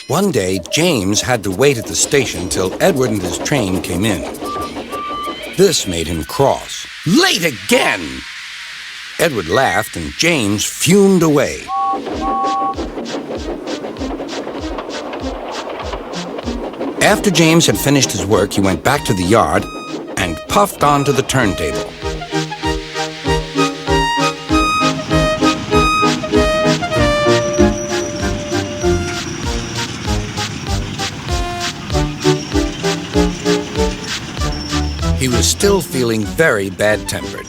One day, James had to wait at the station till Edward and his train came in. This made him cross. Late again! Edward laughed and James fumed away. After James had finished his work, he went back to the yard and puffed onto the turntable. He was still feeling very bad-tempered.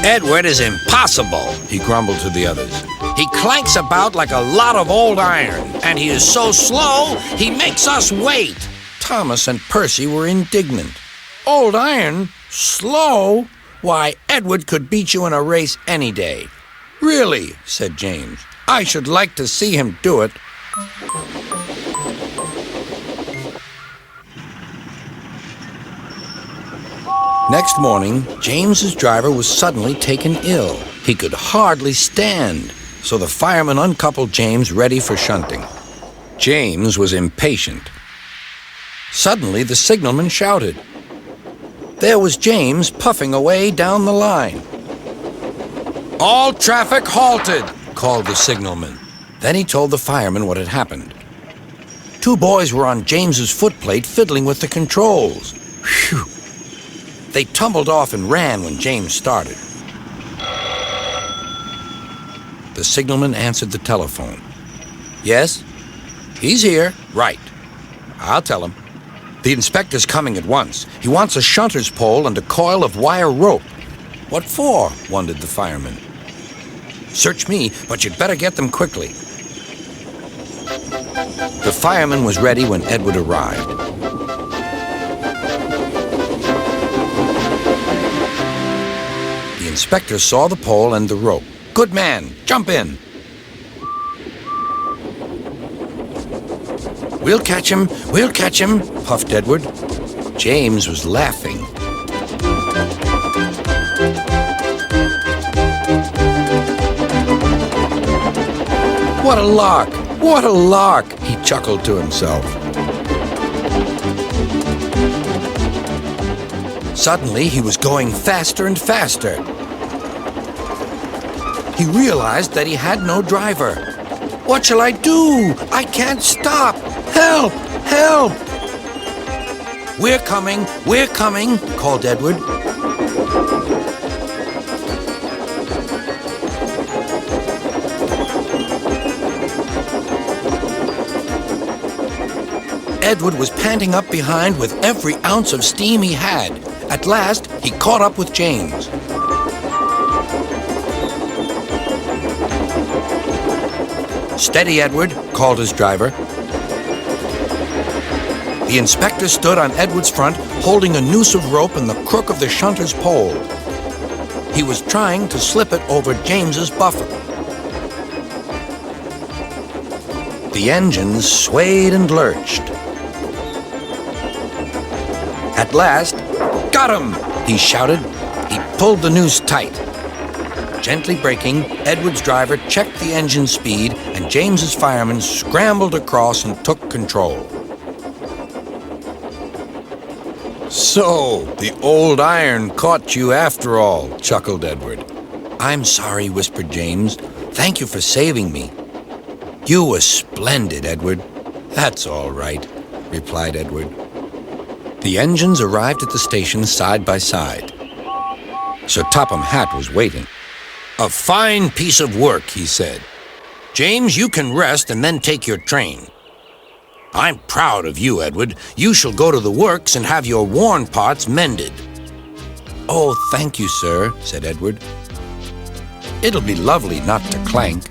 "Edward is impossible," he grumbled to the others. "He clanks about like a lot of old iron, and he is so slow, he makes us wait." Thomas and Percy were indignant. "Old iron? Slow? Why, Edward could beat you in a race any day." "Really," said James, "I should like to see him do it." Next morning, James's driver was suddenly taken ill. He could hardly stand, so the fireman uncoupled James ready for shunting. James was impatient. Suddenly, the signalman shouted. There was James puffing away down the line. "All traffic halted," called the signalman. Then he told the fireman what had happened. Two boys were on James's footplate fiddling with the controls. Phew! They tumbled off and ran when James started. The signalman answered the telephone. "Yes? He's here. Right. I'll tell him. The inspector's coming at once. He wants a shunter's pole and a coil of wire rope." "What for?" wondered the fireman. "Search me, but you'd better get them quickly." The fireman was ready when Edward arrived. The inspector saw the pole and the rope. "Good man, jump in." We'll catch him, puffed Edward. James was laughing. What a lark, he chuckled to himself. Suddenly, he was going faster and faster. He realized that he had no driver. "What shall I do? I can't stop! Help! Help!" We're coming, called Edward. Edward was panting up behind with every ounce of steam he had. At last, he caught up with James. "Steady, Edward," called his driver. The inspector stood on Edward's front, holding a noose of rope and the crook of the shunter's pole. He was trying to slip it over James's buffer. The engines swayed and lurched. At last, "Got him!" he shouted. He pulled the noose tight. Gently braking, Edward's driver checked the engine speed, and James's fireman scrambled across and took control. "So, the old iron caught you after all," chuckled Edward. "I'm sorry," whispered James. "Thank you for saving me." "You were splendid, Edward." "That's all right," replied Edward. The engines arrived at the station side by side. Sir Topham Hatt was waiting. "A fine piece of work," he said. "James, you can rest and then take your train." "I'm proud of you, Edward. You shall go to the works and have your worn parts mended." "Oh, thank you, sir," said Edward. "It'll be lovely not to clank."